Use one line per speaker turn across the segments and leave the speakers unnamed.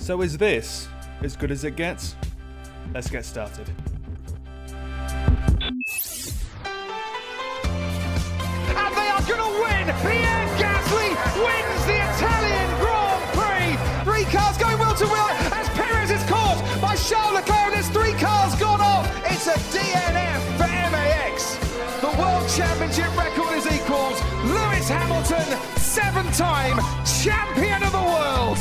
So is this as good as it gets? Let's get started.
And they are going to win! Pierre Gasly wins the Italian Grand Prix! 3 cars going wheel to wheel as Perez is caught by Charles Leclerc and there's 3 cars gone off! It's a DNF for MAX! The World Championship record is equalled. Lewis Hamilton, 7-time champion of the world!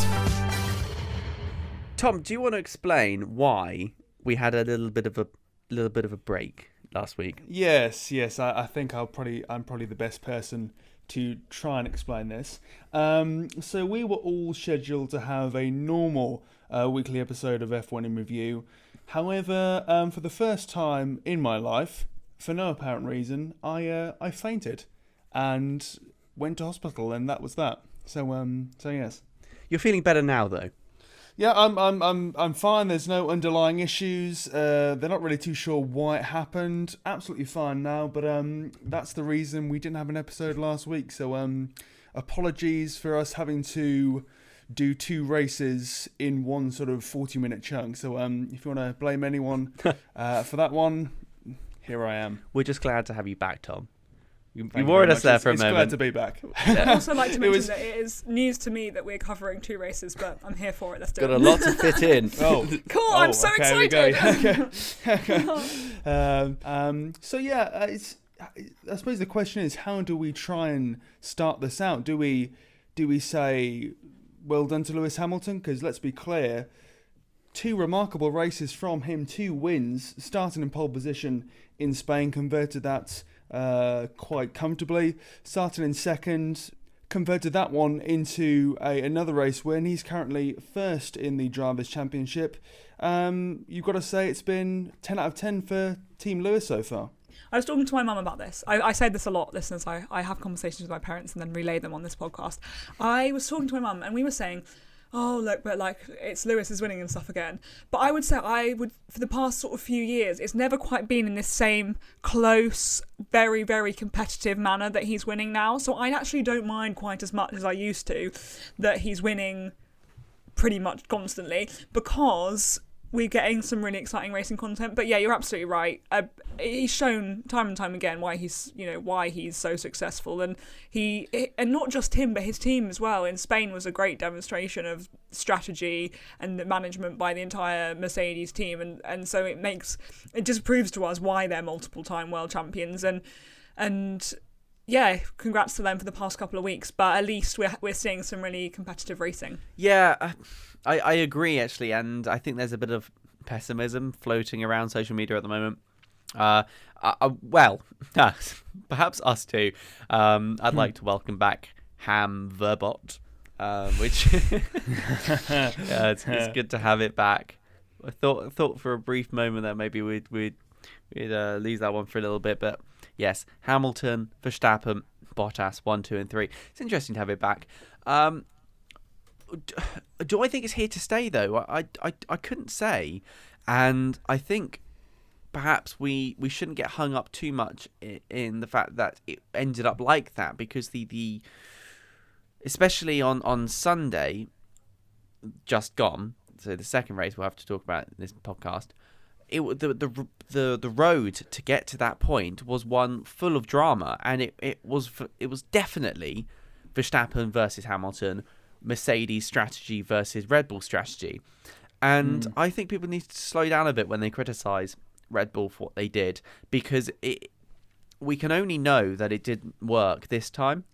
Tom, do you want to explain why we had a little bit of a break last week?
Yes. I think I'm probably the best person to try and explain this. So we were all scheduled to have a normal weekly episode of F1 in Review. However, for the first time in my life, for no apparent reason, I fainted and went to hospital, and that was that. So yes.
You're feeling better now, though.
Yeah, I'm fine. There's no underlying issues. They're not really too sure why it happened. Absolutely fine now, but that's the reason we didn't have an episode last week. So apologies for us having to do 2 races in one sort of 40-minute chunk. So if you want to blame anyone for that one, here I am.
We're just glad to have you back, Tom. You worried us there for a moment.
It's glad to be back.
I'd also like to mention that it is news to me that we're covering 2 races, but I'm here for it. Let's do it.
Got a lot to fit in.
Cool,
I'm so excited.
So yeah, I suppose the question is, how do we try and start this out? Do we say, well done to Lewis Hamilton? Because let's be clear, 2 remarkable races from him, 2 wins, starting in pole position in Spain, converted that quite comfortably, starting in second, converted that one into another race win. He's currently first in the Drivers' Championship. You've got to say it's been 10 out of 10 for Team Lewis so far.
I was talking to my mum about this. I say this a lot, listeners. I have conversations with my parents and then relay them on this podcast. I was talking to my mum and we were saying, oh, look, but like it's Lewis is winning and stuff again. But I would say for the past sort of few years, it's never quite been in this same close, very, very competitive manner that he's winning now. So I actually don't mind quite as much as I used to that he's winning pretty much constantly, because we're getting some really exciting racing content. But yeah, you're absolutely right. He's shown time and time again why he's so successful, and and not just him, but his team as well. In Spain was a great demonstration of strategy and the management by the entire Mercedes team, and so it just proves to us why they're multiple time world champions, and yeah, congrats to them for the past couple of weeks. But at least we're seeing some really competitive racing.
Yeah, I agree actually, and I think there's a bit of pessimism floating around social media at the moment. Well, perhaps us too. I'd like to welcome back Ham Verbot, which it's good to have it back. I thought for a brief moment that maybe we'd lose that one for a little bit, but yes, Hamilton, Verstappen, Bottas, 1, 2, and 3. It's interesting to have it back. Do I think it's here to stay though? I couldn't say, and I think perhaps we shouldn't get hung up too much in the fact that it ended up like that, because the especially on Sunday just gone, so the second race we'll have to talk about in this podcast, the road to get to that point was one full of drama, and it was definitely Verstappen versus Hamilton, Mercedes strategy versus Red Bull strategy. And I think people need to slow down a bit when they criticise Red Bull for what they did, because we can only know that it didn't work this time.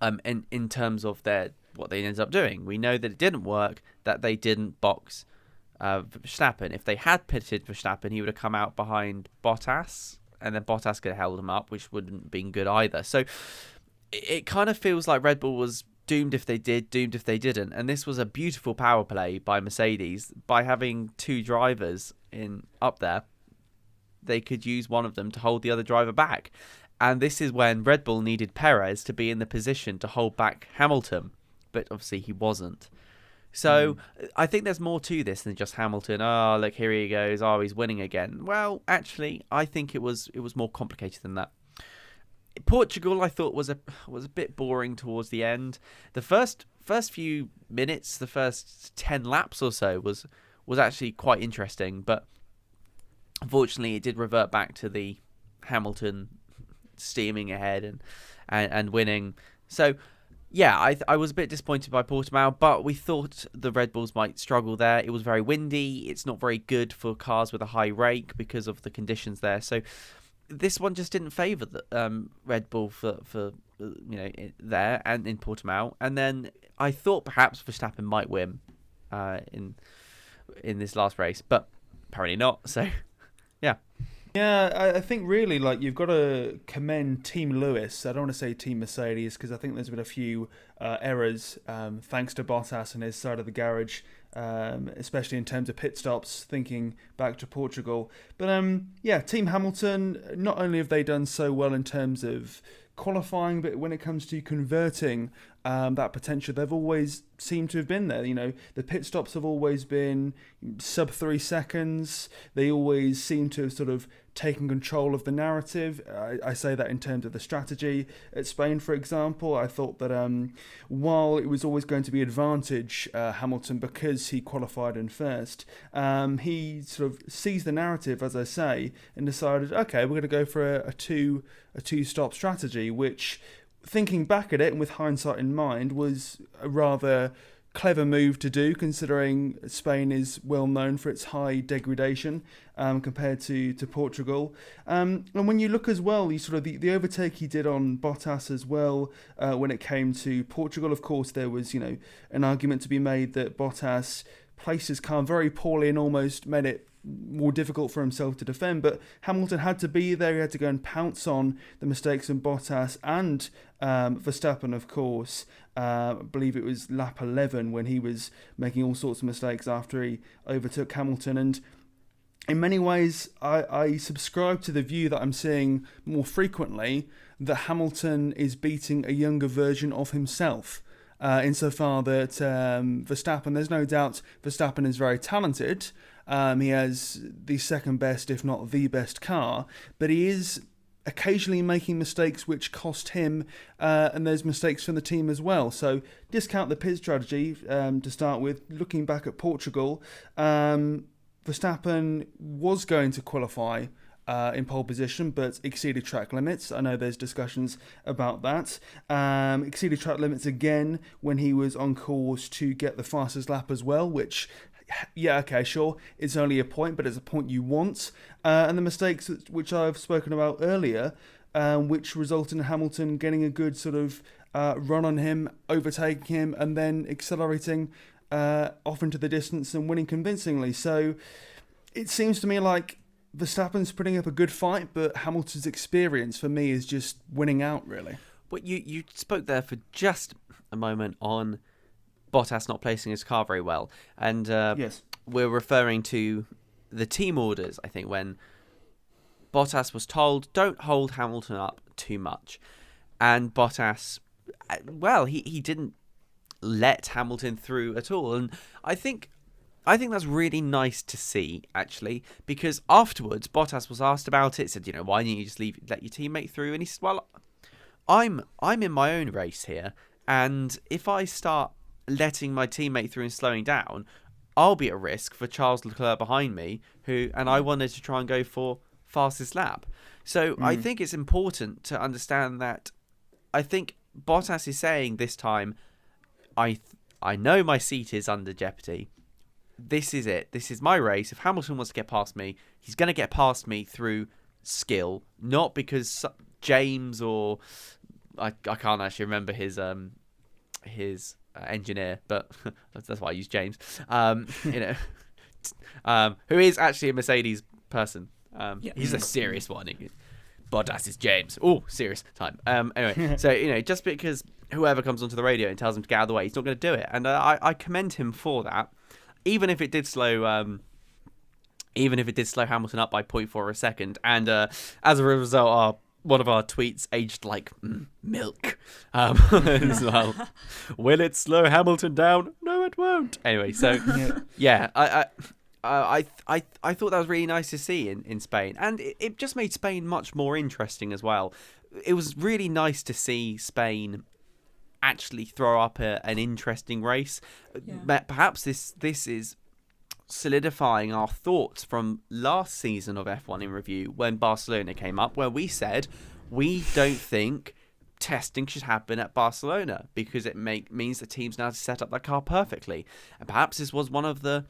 In terms of what they ended up doing, we know that it didn't work, that they didn't box Verstappen. If they had pitted Verstappen, he would have come out behind Bottas, and then Bottas could have held him up, which wouldn't have been good either. So it kind of feels like Red Bull was doomed if they did, doomed if they didn't. And this was a beautiful power play by Mercedes. By having 2 drivers up there, they could use one of them to hold the other driver back. And this is when Red Bull needed Perez to be in the position to hold back Hamilton, but obviously he wasn't. So I think there's more to this than just Hamilton. Oh, look, here he goes. Oh, he's winning again. Well, actually, I think it was more complicated than that. Portugal, I thought, was a bit boring towards the end. The first first few minutes, the first 10 laps or so was actually quite interesting, but unfortunately it did revert back to the Hamilton steaming ahead and winning. So yeah, I was a bit disappointed by Portimao, but we thought the Red Bulls might struggle there. It was very windy. It's not very good for cars with a high rake because of the conditions there. So this one just didn't favour the Red Bull for there and in Portimao. And then I thought perhaps Verstappen might win in this last race, but apparently not. So yeah.
Yeah, I think really, like, you've got to commend Team Lewis. I don't want to say Team Mercedes, because I think there's been a few errors thanks to Bottas and his side of the garage, especially in terms of pit stops, thinking back to Portugal. But yeah, Team Hamilton, not only have they done so well in terms of qualifying, but when it comes to converting that potential, they've always seemed to have been there. You know, the pit stops have always been sub 3 seconds. They always seem to have sort of taken control of the narrative. I say that in terms of the strategy. At Spain, for example, I thought that while it was always going to be advantage Hamilton because he qualified in first, he sort of seized the narrative, as I say, and decided, okay, we're going to go for a two-stop strategy, which, thinking back at it and with hindsight in mind, was a rather clever move to do, considering Spain is well known for its high degradation compared to Portugal. And when you look as well, you sort of the overtake he did on Bottas as well when it came to Portugal. Of course, there was an argument to be made that Bottas placed his car very poorly and almost made it more difficult for himself to defend, but Hamilton had to be there. He had to go and pounce on the mistakes in Bottas and Verstappen, of course. I believe it was lap 11 when he was making all sorts of mistakes after he overtook Hamilton. And in many ways, I subscribe to the view that I'm seeing more frequently, that Hamilton is beating a younger version of himself. Insofar that Verstappen, there's no doubt Verstappen is very talented. He has the second best, if not the best car, but he is occasionally making mistakes which cost him, and there's mistakes from the team as well. So discount the pit strategy to start with. Looking back at Portugal, Verstappen was going to qualify in pole position, but exceeded track limits. I know there's discussions about that. Exceeded track limits again when he was on course to get the fastest lap as well, which, yeah, okay, sure, it's only a point, but it's a point you want. And the mistakes which I've spoken about earlier, which result in Hamilton getting a good sort of run on him, overtaking him, and then accelerating off into the distance and winning convincingly. So it seems to me like Verstappen's putting up a good fight, but Hamilton's experience for me is just winning out, really.
But you spoke there for just a moment on Bottas not placing his car very well, and
yes,
we're referring to the team orders, I think, when Bottas was told, don't hold Hamilton up too much, and Bottas, well, he didn't let Hamilton through at all, and I think that's really nice to see, actually, because afterwards Bottas was asked about it, said, why didn't you just let your teammate through? And he said, well, I'm in my own race here, and if I start letting my teammate through and slowing down, I'll be at risk for Charles Leclerc behind me, and I wanted to try and go for fastest lap. So I think it's important to understand that I think Bottas is saying this time, I know my seat is under jeopardy. This is it. This is my race. If Hamilton wants to get past me, he's going to get past me through skill, not because James or I can't actually remember his engineer, but that's why I use James. Who is actually a Mercedes person. He's a serious one. Bottas is James. Oh, serious time. Anyway, so just because whoever comes onto the radio and tells him to get out of the way, he's not going to do it, and I commend him for that. Even if it did slow Hamilton up by 0.4 a second, and as a result, one of our tweets aged like milk as well. Will it slow Hamilton down? No, it won't. Anyway, so yeah, I thought that was really nice to see in Spain, and it just made Spain much more interesting as well. It was really nice to see Spain actually throw up an interesting race. Perhaps this is solidifying our thoughts from last season of F1 in Review when Barcelona came up, where we said we don't think testing should happen at Barcelona because it means the teams know how to set up their car perfectly. And perhaps this was one of the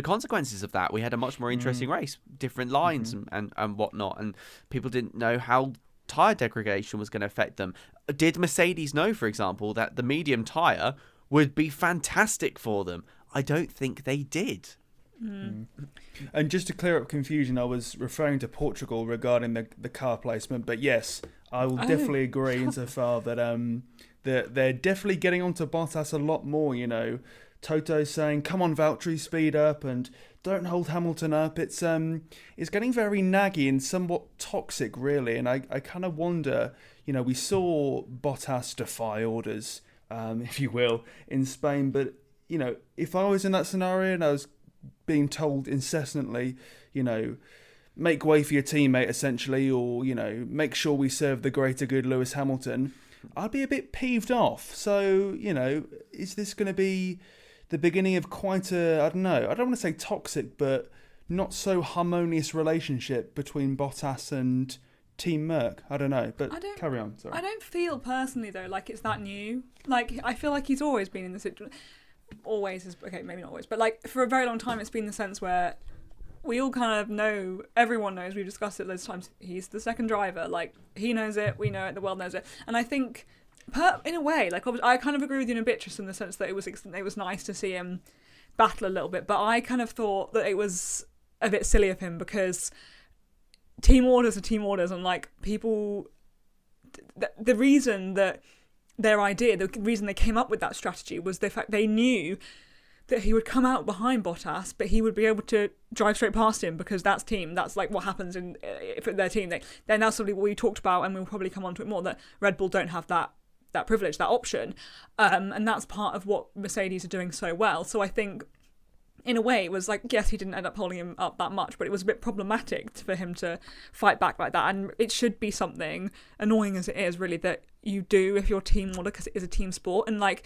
consequences of that. We had a much more interesting race, different lines and whatnot, and people didn't know how tyre degradation was going to affect them. Did Mercedes know, for example, that the medium tyre would be fantastic for them? I don't think they did.
And just to clear up confusion, I was referring to Portugal regarding the car placement, but yes, I will definitely agree insofar that they're definitely getting onto Bottas a lot more. You know, Toto's saying, "Come on, Valtteri, speed up and don't hold Hamilton up." It's getting very naggy and somewhat toxic, really. And I kind of wonder, you know, we saw Bottas defy orders, if you will, in Spain, but you know, if I was in that scenario and I was being told incessantly, you know, make way for your teammate essentially, or, you know, make sure we serve the greater good Lewis Hamilton, I'd be a bit peeved off. So, you know, is this going to be the beginning of quite a, I don't know, I don't want to say toxic, but not so harmonious relationship between Bottas and Team Merc? I don't know, but carry on. Sorry.
I don't feel personally, though, like it's that new. Like, I feel like he's always been in the situation. Always is okay, maybe not always, but like for a very long time it's been the sense where we all kind of know, everyone knows, we've discussed it loads of times, he's the second driver, like he knows it, we know it, the world knows it. And I think in a way, like I kind of agree with you in a bit, just in the sense that it was nice to see him battle a little bit, but I kind of thought that it was a bit silly of him, because team orders are team orders, and like people, the reason that their idea, the reason they came up with that strategy was the fact they knew that he would come out behind Bottas, but he would be able to drive straight past him, because that's team. That's like what happens in for their team. Then that's something we talked about, and we'll probably come on to it more, that Red Bull don't have that privilege, that option. And that's part of what Mercedes are doing so well. So I think, in a way, it was like, yes, he didn't end up holding him up that much, but it was a bit problematic for him to fight back like that. And it should be something, annoying as it is, really, that you do if you're team order, because it is a team sport. And like,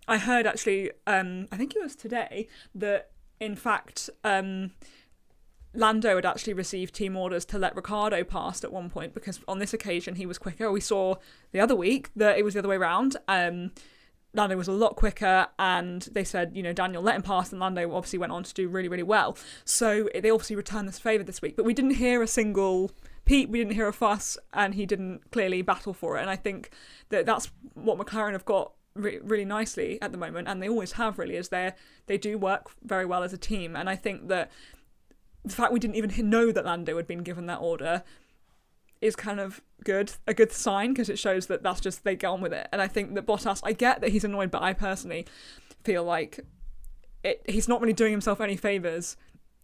I heard actually, I think it was today, that in fact, Lando had actually received team orders to let Ricciardo past at one point, because on this occasion he was quicker. We saw the other week that it was the other way around. Lando was a lot quicker, and they said, you know, Daniel, let him pass, and Lando obviously went on to do really, really well. So they obviously returned this favour this week, but we didn't hear a single peep, we didn't hear a fuss, and he didn't clearly battle for it. And I think that that's what McLaren have got really nicely at the moment, and they always have, really, is they do work very well as a team. And I think that the fact we didn't even know that Lando had been given that order is kind of a good sign, because it shows that that's just, they get on with it. And I think that Bottas, I get that he's annoyed, but I personally feel like he's not really doing himself any favours.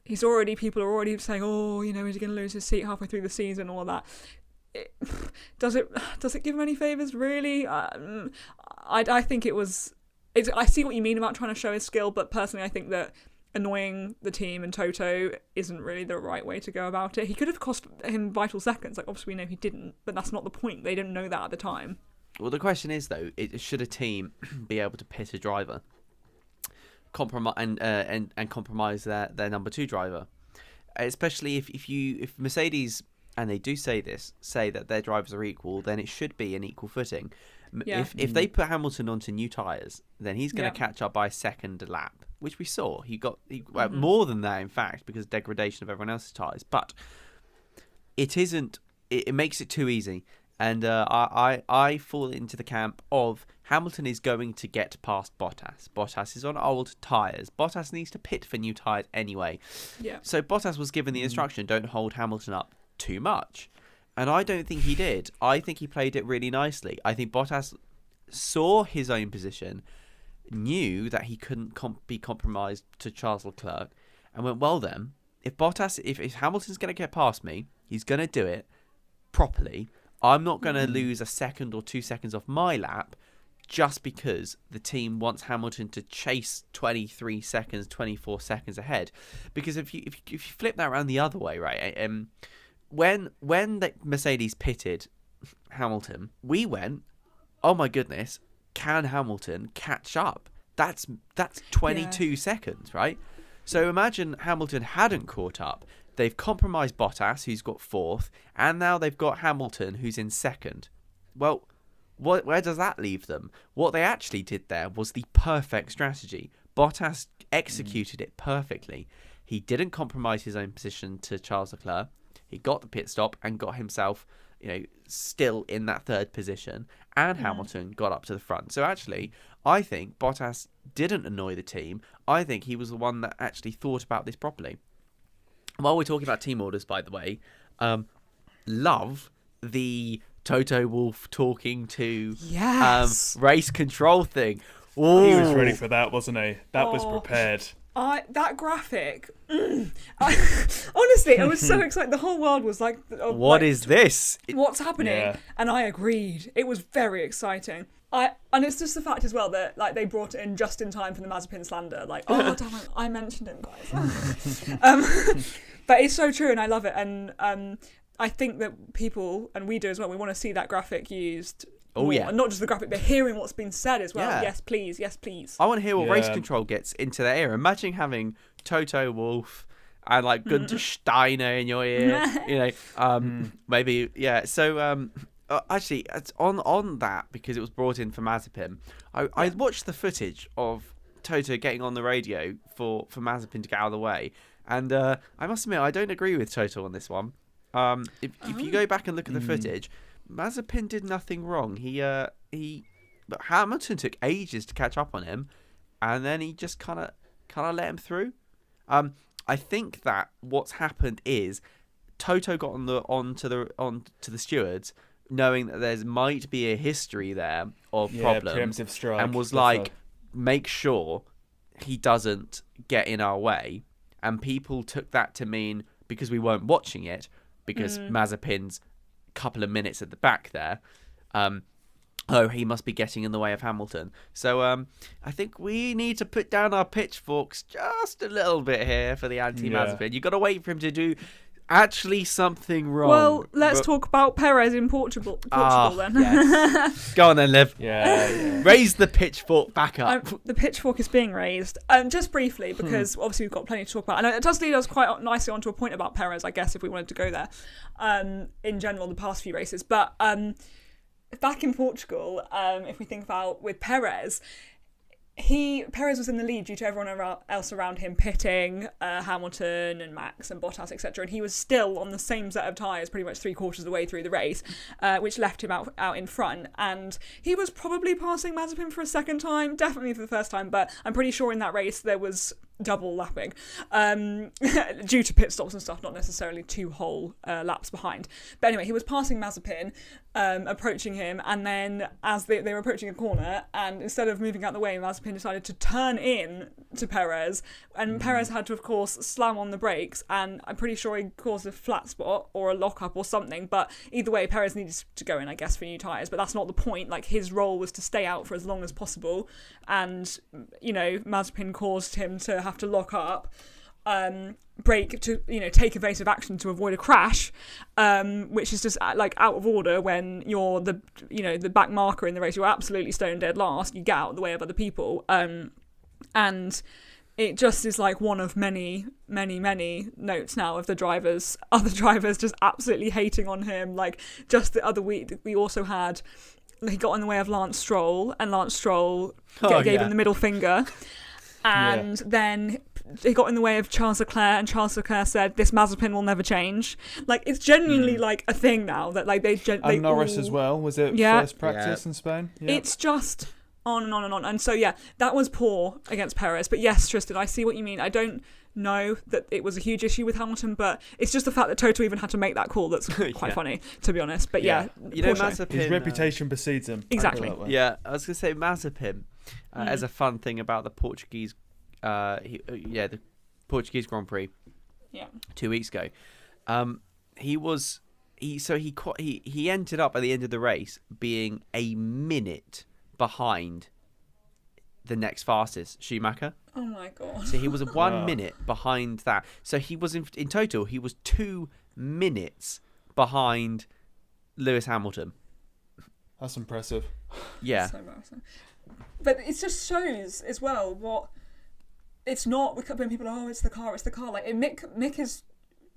People are already saying, oh, you know, is he going to lose his seat halfway through the season, all that. Does it give him any favours, really? I think it was, I see what you mean about trying to show his skill, but personally I think that annoying the team and Toto isn't really the right way to go about it. He could have cost him vital seconds, like obviously we know he didn't, but that's not the point. They didn't know that at the time.
Well, the question is, though, should a team be able to pit a driver, compromise and compromise their number two driver, especially if Mercedes, and they do say that their drivers are equal, then it should be an equal footing. Yeah. If they put Hamilton onto new tyres, then he's going to catch up by a second lap, which we saw. He more than that, in fact, because of degradation of everyone else's tyres. But it isn't. It makes it too easy, and I fall into the camp of Hamilton is going to get past Bottas. Bottas is on old tyres. Bottas needs to pit for new tyres anyway. Yeah. So Bottas was given the instruction: don't hold Hamilton up too much. And I don't think he did. I think he played it really nicely. I think Bottas saw his own position, knew that he couldn't be compromised to Charles Leclerc, and went, well then, if Hamilton's going to get past me, he's going to do it properly. I'm not going to lose a second or 2 seconds off my lap just because the team wants Hamilton to chase 23 seconds, 24 seconds ahead. Because if you flip that around the other way, right, when the Mercedes pitted Hamilton, we went, oh my goodness, can Hamilton catch up? That's 22 seconds, right? So imagine Hamilton hadn't caught up. They've compromised Bottas, who's got 4th, and now they've got Hamilton, who's in 2nd. Well, where does that leave them? What they actually did there was the perfect strategy. Bottas executed it perfectly. He didn't compromise his own position to Charles Leclerc. He got the pit stop and got himself, still in that 3rd position. And Hamilton got up to the front. So actually, I think Bottas didn't annoy the team. I think he was the one that actually thought about this properly. While we're talking about team orders, by the way, love the Toto Wolff talking to race control thing. Ooh.
He was ready for that, wasn't he? That was prepared.
That graphic. Honestly, I was so excited. The whole world was like,
"What is this?
What's happening?" Yeah. And I agreed. It was very exciting. And it's just the fact as well that they brought it in just in time for the Mazepin slander. Like, oh damn it, I mentioned him, guys. But it's so true, and I love it. And I think that people, and we do as well, we want to see that graphic used. Oh, yeah. And not just the graphic, but hearing what's been said as well. Yeah. Yes, please. Yes, please.
I want to hear what race control gets into their ear. Imagine having Toto Wolff and Gunther Steiner in your ear. Maybe, yeah. So, actually, it's on that, because it was brought in for Mazepin, I watched the footage of Toto getting on the radio for Mazepin to get out of the way. And I must admit, I don't agree with Toto on this one. If you go back and look at the footage, Mazepin did nothing wrong. But Hamilton took ages to catch up on him, and then he just kind of let him through. I think that what's happened is Toto got onto the stewards, knowing that there might be a history there of problems,
preemptive strike,
and was like, make sure he doesn't get in our way. And people took that to mean, because we weren't watching it, because Mazepin's couple of minutes at the back there, he must be getting in the way of Hamilton. So I think we need to put down our pitchforks just a little bit here for the anti-Mazepin. You've got to wait for him to do actually something wrong.
Well, let's talk about Perez in Portugal then.
Yes. Go on then, Liv.
Yeah.
Raise the pitchfork back up.
The pitchfork is being raised. Just briefly, because obviously we've got plenty to talk about. And it does lead us quite nicely onto a point about Perez, I guess, if we wanted to go there, in general, the past few races. But back in Portugal, if we think about with Perez, Perez was in the lead due to everyone else around him pitting, Hamilton and Max and Bottas, etc. And he was still on the same set of tyres pretty much 3/4 of the way through the race, which left him out in front. And he was probably passing Mazepin for a second time, definitely for the first time, but I'm pretty sure in that race there was double lapping due to pit stops and stuff, not necessarily 2 whole laps behind. But anyway, he was passing Mazepin, approaching him, and then as they were approaching a corner, and instead of moving out the way, Mazepin decided to turn in to Perez, and Perez had to, of course, slam on the brakes, and I'm pretty sure he caused a flat spot or a lock-up or something, but either way, Perez needed to go in, I guess, for new tyres, but that's not the point. His role was to stay out for as long as possible, and, Mazepin caused him to have to lock up, brake to take evasive action to avoid a crash, which is just out of order when you're the back marker in the race. You're absolutely stone dead last. You get out of the way of other people, and it just is one of many notes now of other drivers just absolutely hating on him. Just the other week we also had, he got in the way of Lance Stroll, and Lance Stroll gave him the middle finger. And then he got in the way of Charles Leclerc, and Charles Leclerc said, "This Mazepin will never change." It's genuinely a thing now that
and Norris as well. Was it first practice in Spain? Yeah.
It's just on and on and on. And so that was poor against Perez. But yes, Tristan, I see what you mean. I don't know that it was a huge issue with Hamilton, but it's just the fact that Toto even had to make that call that's quite funny, to be honest. But
Mazepin,
his reputation precedes him.
Exactly.
Yeah, I was going to say Mazepin. As a fun thing about the Portuguese, the Portuguese Grand Prix, 2 weeks ago, he ended up at the end of the race being a minute behind the next fastest, Schumacher.
Oh my god!
So he was 1 minute behind that. So he was in total, he was 2 minutes behind Lewis Hamilton.
That's impressive.
Yeah.
So embarrassing. But it just shows as well what it's not when people are, it's the car. Like Mick is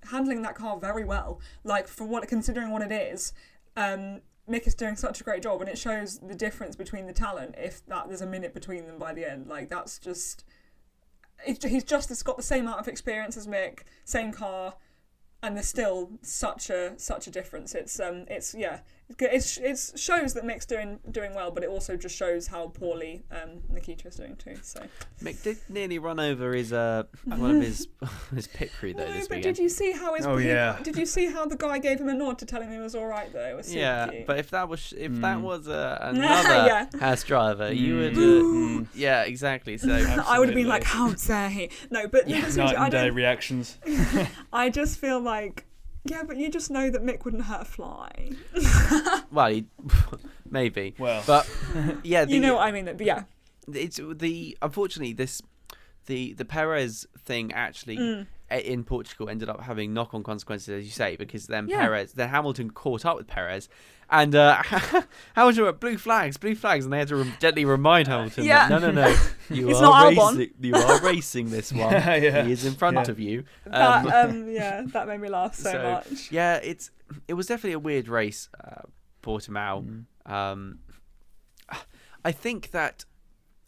handling that car very well. Like considering what it is, Mick is doing such a great job, and it shows the difference between the talent if there's a minute between them by the end. Like that's just, he's just got the same amount of experience as Mick, same car, and there's still such a difference. It shows that Mick's doing well, but it also just shows how poorly Nikita's doing too. So
Mick did nearly run over his one of his pit crew though this weekend.
Did you see how Did you see how the guy gave him a nod to tell him he was all right though? It was so cute.
But if that was another Haas driver, you would yeah, exactly. So
I would have been like, how dare he? No, but
Night and day reactions.
I just feel like. Yeah, but you just know that Mick wouldn't hurt a fly.
Well, maybe.
Well,
but yeah,
you know what I mean. But yeah,
it's unfortunately the Perez thing actually in Portugal ended up having knock-on consequences, as you say, because then Hamilton caught up with Perez, and Hamilton went blue flags, and they had to gently remind Hamilton that no, you are racing this one. He is in front of you.
That made me laugh so much.
Yeah, it was definitely a weird race, Portimao. I think that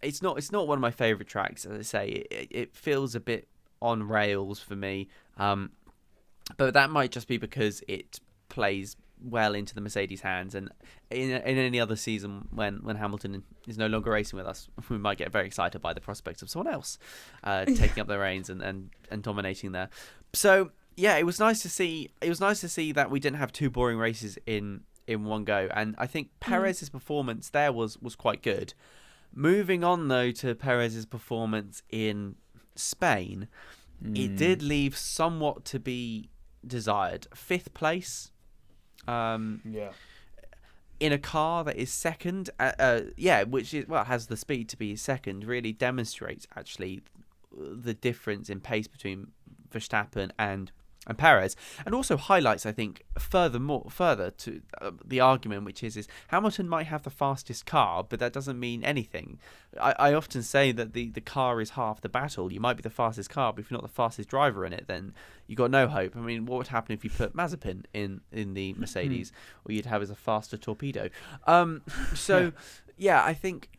it's not one of my favourite tracks. As I say, it feels a bit on rails for me, but that might just be because it plays well into the Mercedes hands, and in any other season when Hamilton is no longer racing with us, we might get very excited by the prospect of someone else taking up the reins and dominating there. So yeah, it was nice to see that we didn't have two boring races in one go, and I think Perez's performance there was quite good. Moving on though to Perez's performance in Spain, it did leave somewhat to be desired. 5th place, in a car that is second, which is has the speed to be second, really demonstrates actually the difference in pace between Verstappen and Perez, and also highlights, I think, further to the argument, which is Hamilton might have the fastest car, but that doesn't mean anything. I often say that the car is half the battle. You might be the fastest car, but if you're not the fastest driver in it, then you got no hope. I mean, what would happen if you put Mazepin in the Mercedes? All you'd have is a faster torpedo. I think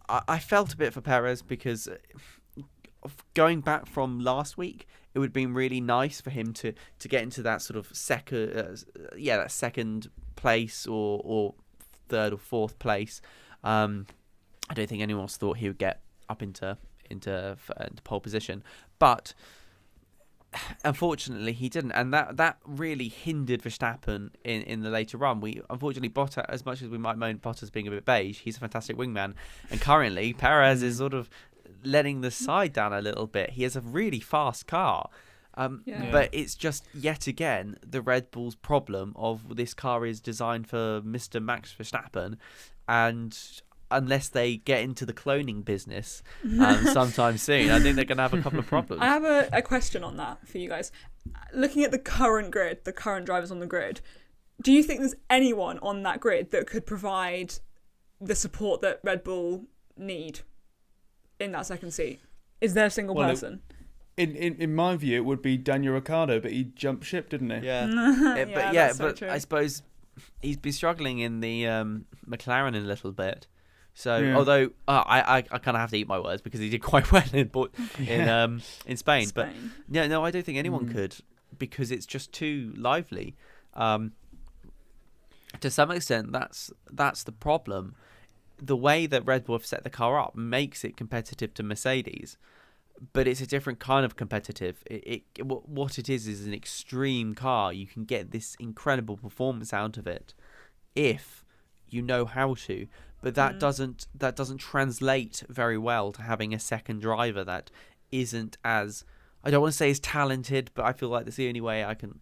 I felt a bit for Perez, because going back from last week, it would have been really nice for him to get into that sort of second place or third or fourth place. I don't think anyone else thought he would get up into pole position, but unfortunately he didn't, and that really hindered Verstappen in the later run. We unfortunately, Bottas, as much as we might moan Bottas being a bit beige, he's a fantastic wingman, and currently Perez is sort of letting the side down a little bit. He has a really fast car, but it's just yet again the Red Bull's problem of this car is designed for Mr. Max Verstappen, and unless they get into the cloning business sometime soon, I think they're going to have a couple of problems.
I have a question on that for you guys. Looking at the current grid, the current drivers on the grid, do you think there's anyone on that grid that could provide the support that Red Bull need in that second seat? Is there a single person?
In my view, it would be Daniel Ricciardo, but he jumped ship, didn't he?
Yeah.
So true.
I suppose he's been struggling in the McLaren a little bit. So although I kind of have to eat my words, because he did quite well in Spain. But no, I don't think anyone could, because it's just too lively. To some extent, that's the problem. The way that Red Bull have set the car up makes it competitive to Mercedes, but it's a different kind of competitive. What it is an extreme car. You can get this incredible performance out of it if you know how to, but that doesn't translate very well to having a second driver that isn't as, I don't want to say as talented, but I feel like that's the only way I can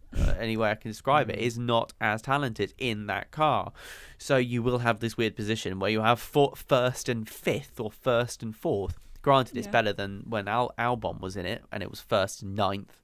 describe it, is not as talented in that car. So you will have this weird position where you have first and fifth or first and fourth. Granted, it's better than when Albon was in it, and it was first and ninth.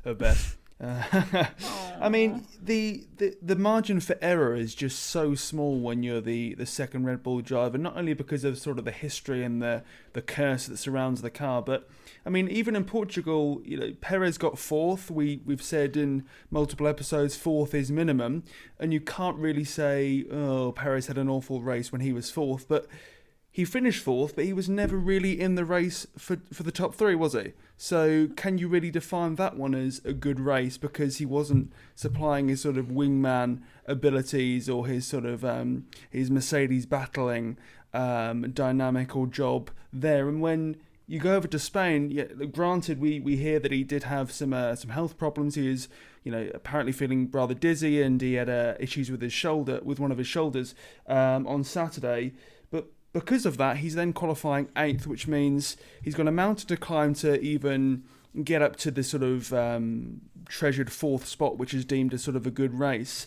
At best. I mean, the margin for error is just so small when you're the second Red Bull driver, not only because of sort of the history and the curse that surrounds the car, but I mean, even in Portugal, Perez got fourth. We've said in multiple episodes, fourth is minimum, and you can't really say, oh, Perez had an awful race when he was fourth, but he finished fourth, but he was never really in the race for the top three, was he? So can you really define that one as a good race because he wasn't supplying his sort of wingman abilities or his sort of his Mercedes battling dynamical job there? And when you go over to Spain, yeah, granted we hear that he did have some health problems. He is apparently feeling rather dizzy, and he had issues with one of his shoulders on Saturday. Because of that, he's then qualifying 8th, which means he's got a mountain to climb to even get up to this sort of treasured 4th spot, which is deemed as sort of a good race.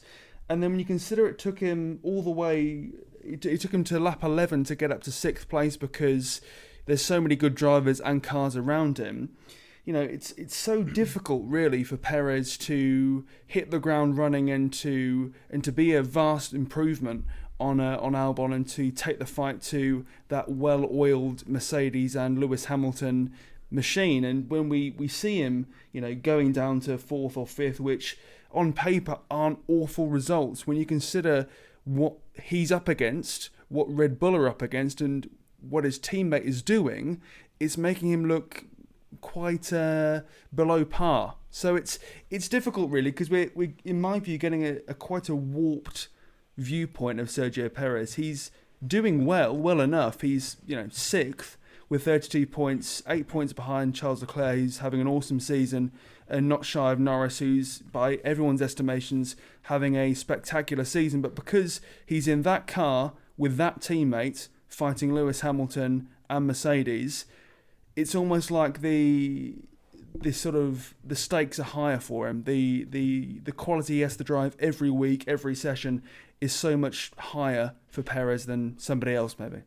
And then when you consider it took him all the way, it took him to lap 11 to get up to 6th place because there's so many good drivers and cars around him. It's so difficult really for Perez to hit the ground running and to be a vast improvement on Albon and to take the fight to that well-oiled Mercedes and Lewis Hamilton machine. And when we see him, going down to 4th or 5th, which on paper aren't awful results, when you consider what he's up against, what Red Bull are up against, and what his teammate is doing, it's making him look quite below par. So it's difficult really because we're in my view getting a quite a warped viewpoint of Sergio Perez. He's doing well enough. He's 6th with 32 points, 8 points behind Charles Leclerc, who's having an awesome season, and not shy of Norris, who's by everyone's estimations having a spectacular season. But because he's in that car with that teammate fighting Lewis Hamilton and Mercedes, it's almost like the stakes are higher for him. The quality he has to drive every week, every session is so much higher for Perez than somebody else maybe.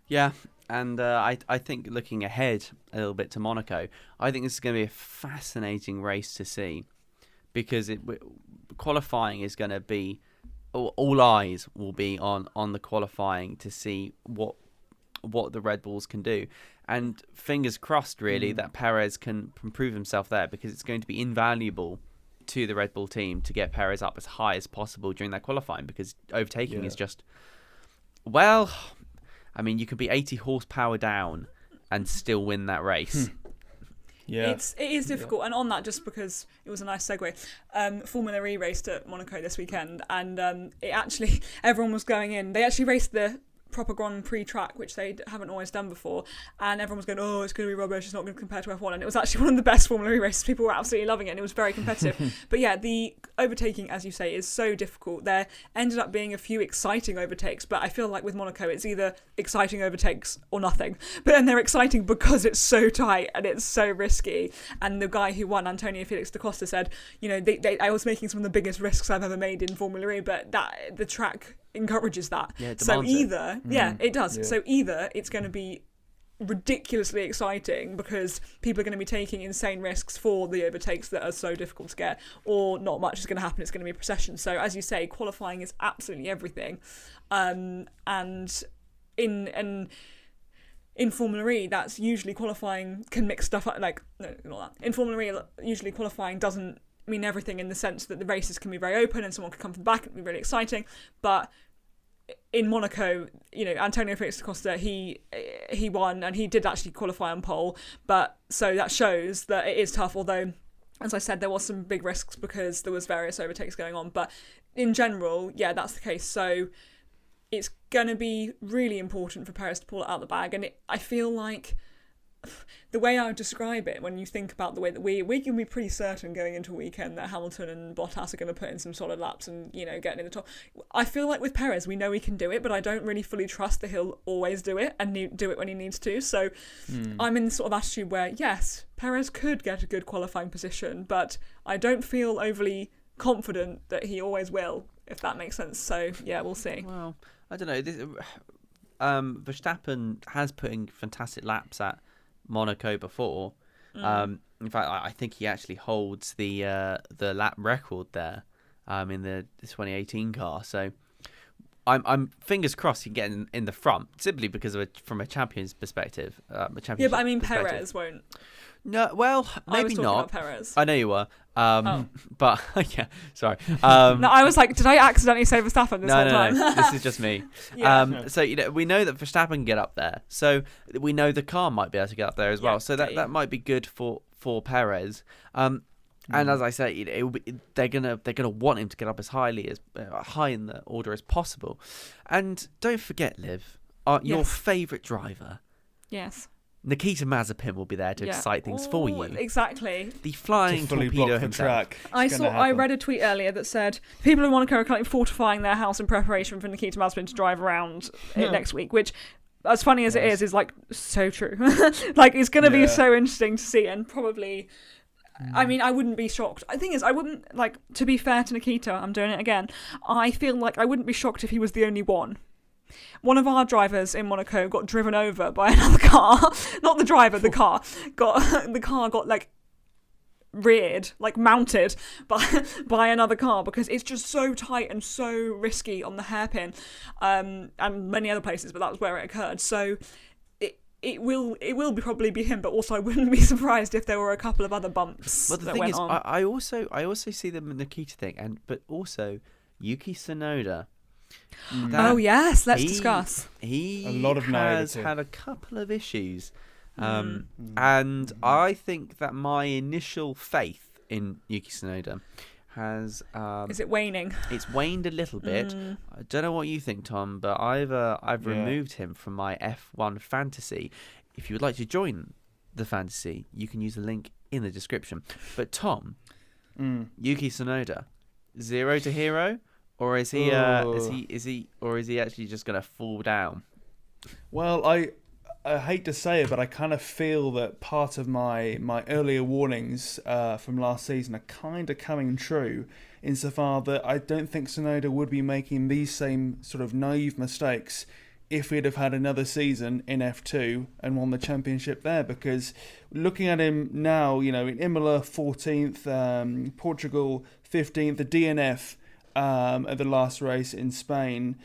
Yeah, and I think looking ahead a little bit to Monaco, I think this is going to be a fascinating race to see because qualifying is going to be, all eyes will be on the qualifying to see what the Red Bulls can do. And fingers crossed, really, that Perez can prove himself there because it's going to be invaluable to the Red Bull team to get Perez up as high as possible during that qualifying because overtaking is just, well, I mean, you could be 80 horsepower down and still win that race.
Yeah,
it is difficult. And on that, just because it was a nice segue, Formula E raced at Monaco this weekend, and it actually, everyone was going in. They actually raced the proper Grand Prix track, which they haven't always done before, and everyone was going, oh, it's going to be rubbish, it's not going to compare to F1, and it was actually one of the best Formula E races. People were absolutely loving it, and it was very competitive. But yeah, the overtaking, as you say, is so difficult. There ended up being a few exciting overtakes, but I feel like with Monaco, it's either exciting overtakes or nothing. But then they're exciting because it's so tight and it's so risky. And the guy who won, Antonio Felix da Costa, said, I was making some of the biggest risks I've ever made in Formula E, but the track encourages that.
Yeah, it
so
demands
either it does.
Yeah.
So either it's going to be ridiculously exciting because people are going to be taking insane risks for the overtakes that are so difficult to get, or not much is going to happen. It's going to be a procession. So as you say, qualifying is absolutely everything. And in Formula E, that's usually qualifying can mix stuff up. Like, no, not that. In Formula E, usually qualifying doesn't mean everything in the sense that the races can be very open and someone can come from the back and be really exciting. But in Monaco, Antonio Felix da Costa, he won and he did actually qualify on pole. But so that shows that it is tough, although, as I said, there was some big risks because there was various overtakes going on. But in general, yeah, that's the case. So it's going to be really important for Perez to pull it out of the bag. And I feel like the way I would describe it, when you think about the way that we can be pretty certain going into a weekend that Hamilton and Bottas are going to put in some solid laps and, getting in the top. I feel like with Perez, we know he can do it, but I don't really fully trust that he'll always do it and do it when he needs to. So I'm in the sort of attitude where, yes, Perez could get a good qualifying position, but I don't feel overly confident that he always will, if that makes sense. So, yeah, we'll see.
Well, I don't know. Verstappen has put in fantastic laps at Monaco before, In fact, I think he actually holds the lap record there in the 2018 car. So I'm fingers crossed he can get in the front, simply because from a champion's perspective.
Yeah, but I mean, Perez won't.
No, well,
I was
maybe
talking
not.
about Perez.
I know you were. But yeah, sorry.
No, I was like, did I accidentally say Verstappen this whole time?
No, this is just me.
Yeah.
So we know that Verstappen can get up there. So we know the car might be able to get up there as well. So that might be good for Perez. And as I say, they're gonna want him to get up as high in the order as possible. And don't forget, Liv, your favourite driver.
Yes.
Nikita Mazepin will be there to excite things for you.
Exactly.
The flying torpedo himself.
I read a tweet earlier that said people in Monaco are currently fortifying their house in preparation for Nikita Mazepin to drive around it next week, which, as funny as it is like so true. Like, it's going to be so interesting to see, and probably. I mean, I wouldn't be shocked. The thing is, I wouldn't, like, to be fair to Nikita, I'm doing it again, I feel like I wouldn't be shocked if he was the only one. One of our drivers in Monaco got driven over by another car. Not the driver, the car. The car got, like, reared, like, mounted by another car, because it's just so tight and so risky on the hairpin, and many other places, but that was where it occurred. So it will probably be him, but also I wouldn't be surprised if there were a couple of other bumps.
But the thing is, I also see the Nikita thing, but also Yuki Tsunoda.
Oh yes, let's discuss.
He
a lot of
has had a couple of issues, and I think that my initial faith in Yuki Tsunoda has
is it waning?
It's waned a little bit. I don't know what you think, Tom, but I've removed him from my F1 fantasy. If you would like to join the fantasy, you can use the link in the description. But Tom, Yuki Tsunoda, 0 to hero. Or is he actually just going to fall down?
Well, I hate to say it, but I kind of feel that part of my earlier warnings from last season are kind of coming true, insofar that I don't think Tsunoda would be making these same sort of naive mistakes if he'd have had another season in F2 and won the championship there. Because looking at him now, in Imola 14th, Portugal 15th, the DNF at the last race in Spain,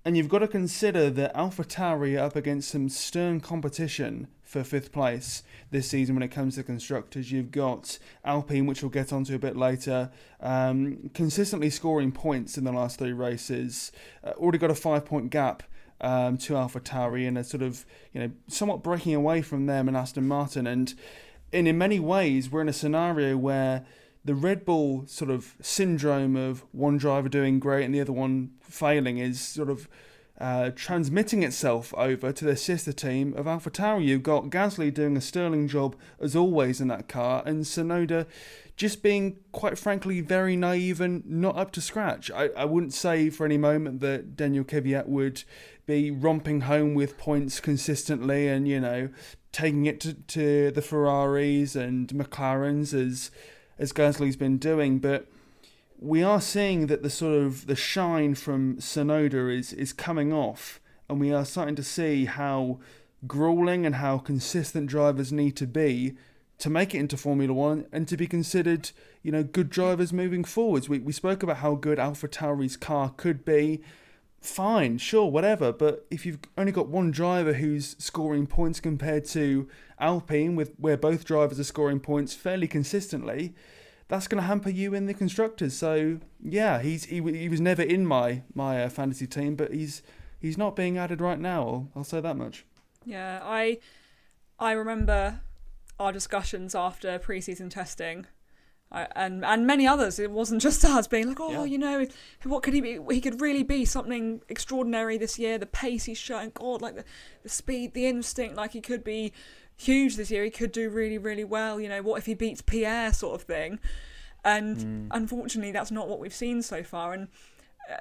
and you've got to consider that AlphaTauri are up against some stern competition for 5th place this season when it comes to constructors. You've got Alpine, which we'll get onto a bit later, consistently scoring points in the last 3 races, already got a 5-point gap to AlphaTauri, and are sort of somewhat breaking away from them and Aston Martin, and in many ways we're in a scenario where the Red Bull sort of syndrome of one driver doing great and the other one failing is sort of transmitting itself over to their sister team of AlphaTauri. You've got Gasly doing a sterling job as always in that car, and Tsunoda just being, quite frankly, very naive and not up to scratch. I wouldn't say for any moment that Daniel Kvyat would be romping home with points consistently and, taking it to the Ferraris and McLarens as Gasly's been doing, but we are seeing that the shine from Tsunoda is coming off, and we are starting to see how grueling and how consistent drivers need to be to make it into Formula One and to be considered, good drivers moving forwards. We spoke about how good AlphaTauri's car could be. Fine, sure, whatever, but if you've only got one driver who's scoring points compared to Alpine, where both drivers are scoring points fairly consistently, that's going to hamper you in the constructors. So yeah, he was never in my fantasy team, but he's not being added right now. I'll say that much.
Yeah, I remember our discussions after pre-season testing. And many others. It wasn't just us being like, what could he be? He could really be something extraordinary this year. The pace he's showing, God, like the speed, the instinct, like he could be huge this year. He could do really, really well. What if he beats Pierre, sort of thing. And unfortunately, that's not what we've seen so far. And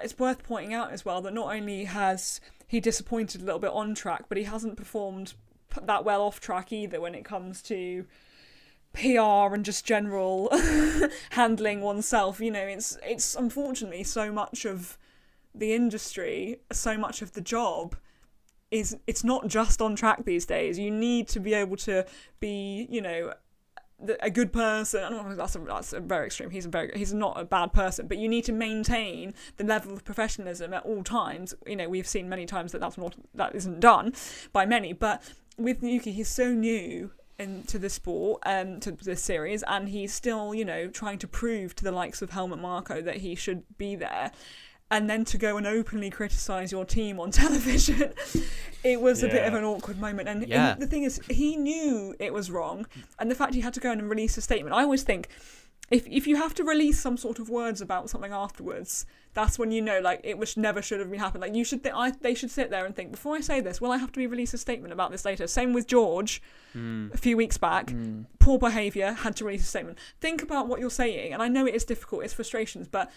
it's worth pointing out as well that not only has he disappointed a little bit on track, but he hasn't performed that well off track either when it comes to PR and just general handling oneself. It's unfortunately so much of the industry, so much of the job it's not just on track these days. You need to be able to be, a good person. I don't know, that's a very extreme. He's not a bad person, but you need to maintain the level of professionalism at all times. We've seen many times that isn't done by many, but with Yuki, he's so new into the sport, to this series, and he's still, trying to prove to the likes of Helmut Marko that he should be there. And then to go and openly criticise your team on television, it was a bit of an awkward moment. And the thing is, he knew it was wrong, and the fact he had to go in and release a statement. I always think, if you have to release some sort of words about something afterwards, that's when it never should have been happened. Like, you should they should sit there and think, before I say this, will I have to release a statement about this later? Same with George a few weeks back. Poor behaviour, had to release a statement. Think about what you're saying, and I know it is difficult, it's frustrations, but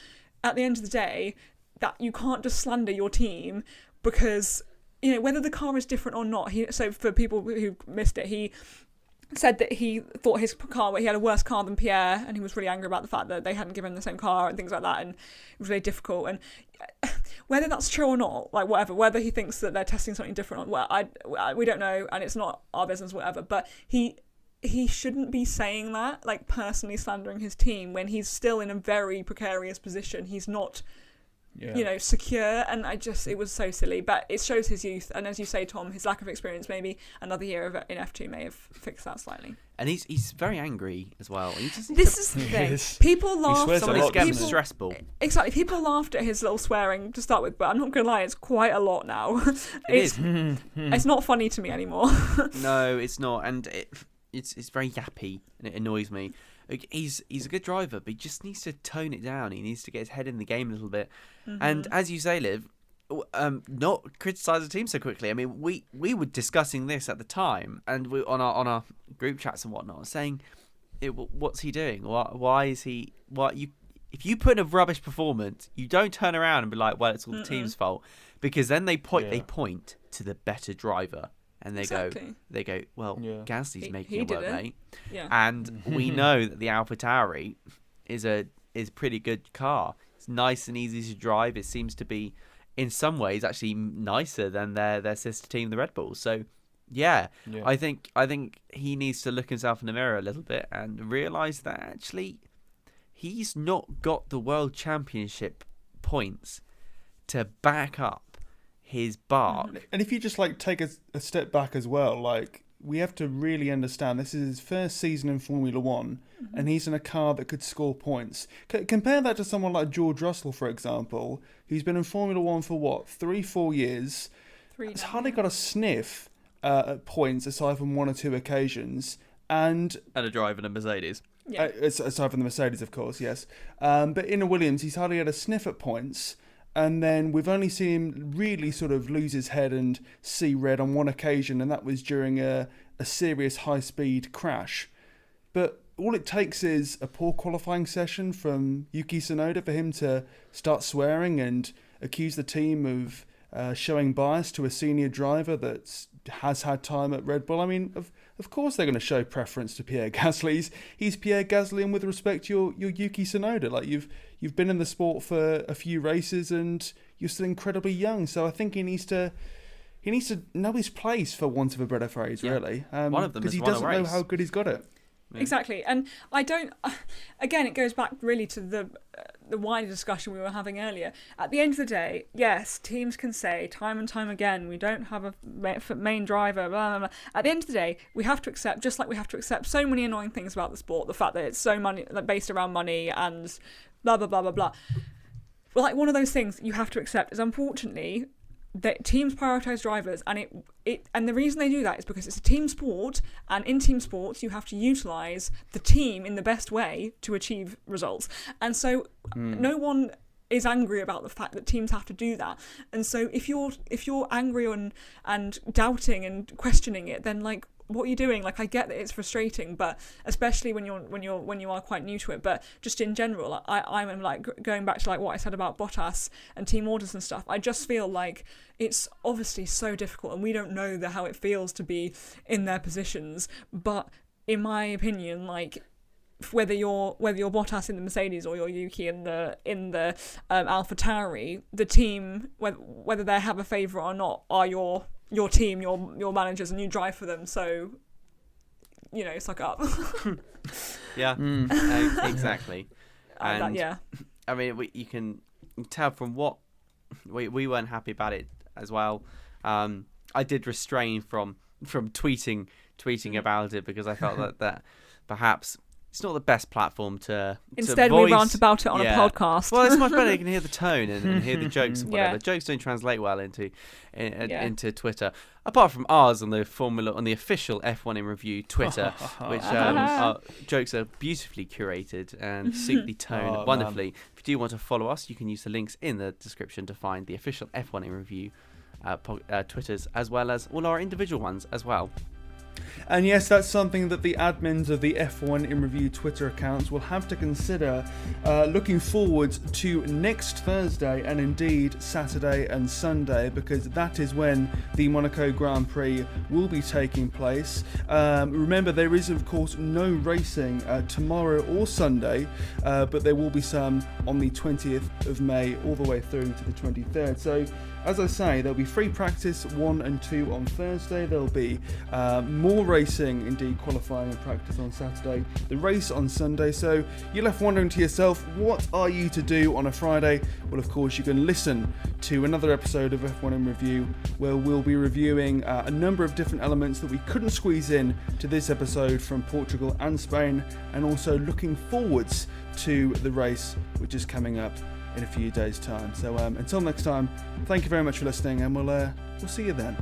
at the end of the day, that you can't just slander your team because, whether the car is different or not. So for people who missed it, he said that he thought he had a worse car than Pierre, and he was really angry about the fact that they hadn't given him the same car and things like that, and it was really difficult. And whether that's true or not, like whatever, whether he thinks that they're testing something different, we don't know, and it's not our business, whatever. But he shouldn't be saying that, like personally slandering his team when he's still in a very precarious position. He's not. Secure, and it was so silly, but it shows his youth, and as you say, Tom, his lack of experience. Maybe another year in F2 may have fixed that slightly.
And he's very angry as well.
This is the thing. People laugh.
It's getting stressful.
Exactly. People laughed at his little swearing to start with, but I'm not going to lie, it's quite a lot now. It's not funny to me anymore.
No, it's not, and it's very yappy, and it annoys me. He's a good driver, but he just needs to tone it down. He needs to get his head in the game a little bit. And as you say, Liv, not criticise the team so quickly. I mean, we were discussing this at the time, and we on our group chats and whatnot, saying, "What's he doing? Why is he? If you put in a rubbish performance, you don't turn around and be like, well, it's all the team's fault, because then they point to the better driver." And they go, well, Gasly's making it work, mate. Yeah. And we know that the AlphaTauri is a pretty good car. It's nice and easy to drive. It seems to be, in some ways, actually nicer than their sister team, the Red Bull. So, I think he needs to look himself in the mirror a little bit and realise that actually he's not got the World Championship points to back up his bark.
And if you just take a step back as well, we have to really understand this is his first season in Formula One, and he's in a car that could score points. Compare that to someone like George Russell, for example, who's been in Formula One for 3-4 years. He's hardly got a sniff at points aside from one or two occasions, and
a drive in a Mercedes.
Yeah. Aside from the Mercedes, of course, yes. But in a Williams, he's hardly had a sniff at points. And then we've only seen him really sort of lose his head and see red on one occasion, and that was during a serious high-speed crash. But all it takes is a poor qualifying session from Yuki Tsunoda for him to start swearing and accuse the team of showing bias to a senior driver that has had time at Red Bull. I mean, of course they're going to show preference to Pierre Gasly. He's Pierre Gasly, and with respect to your Yuki Tsunoda, you've been in the sport for a few races and you're still incredibly young. So I think he needs to know his place, for want of a better phrase, really.
One of them
because he doesn't know how good he's got it.
Yeah. Exactly, and I don't. Again, it goes back really to the wider discussion we were having earlier. At the end of the day, yes, teams can say time and time again, we don't have a main driver, blah, blah, blah. At the end of the day, we have to accept, just like we have to accept so many annoying things about the sport, the fact that it's so based around money and blah, blah, blah, blah, blah. Well, one of those things you have to accept is, unfortunately, that teams prioritise drivers, and and the reason they do that is because it's a team sport, and in team sports you have to utilise the team in the best way to achieve results. And so no one is angry about the fact that teams have to do that. And so if you're angry and doubting and questioning it, then what are you doing? I get that it's frustrating, but especially when you are quite new to it. But just in general, I'm going back to what I said about Bottas and team orders and stuff. I just feel like it's obviously so difficult, and we don't know how it feels to be in their positions. But in my opinion, whether you're Bottas in the Mercedes or you're Yuki in the AlphaTauri, the team, whether they have a favourite or not, are your team, your managers, and you drive for them. So suck up.
Yeah, exactly. And I mean, you can tell from what we weren't happy about it as well. I did refrain from tweeting about it because I felt that perhaps it's not the best platform to
Instead,
voice.
we rant about it on a podcast.
Well, it's much better. You can hear the tone and hear the jokes and whatever.
Yeah.
Jokes don't translate well into Twitter, apart from ours on the official F1 in Review Twitter, which our jokes are beautifully curated and suit the tone wonderfully. Man. If you do want to follow us, you can use the links in the description to find the official F1 in Review Twitters, as well as all our individual ones as well.
And yes, that's something that the admins of the F1 in Review Twitter accounts will have to consider looking forward to next Thursday and indeed Saturday and Sunday, because that is when the Monaco Grand Prix will be taking place. Remember, there is of course no racing tomorrow or Sunday, but there will be some on the 20th of May all the way through to the 23rd. So as I say, there'll be free practice 1 and 2 on Thursday. There'll be more racing, indeed qualifying and practice on Saturday, the race on Sunday. So you're left wondering to yourself, what are you to do on a Friday? Well, of course, you can listen to another episode of F1 in Review, where we'll be reviewing a number of different elements that we couldn't squeeze in to this episode from Portugal and Spain, and also looking forwards to the race which is coming up in a few days' time. So until next time, thank you very much for listening, and we'll see you then.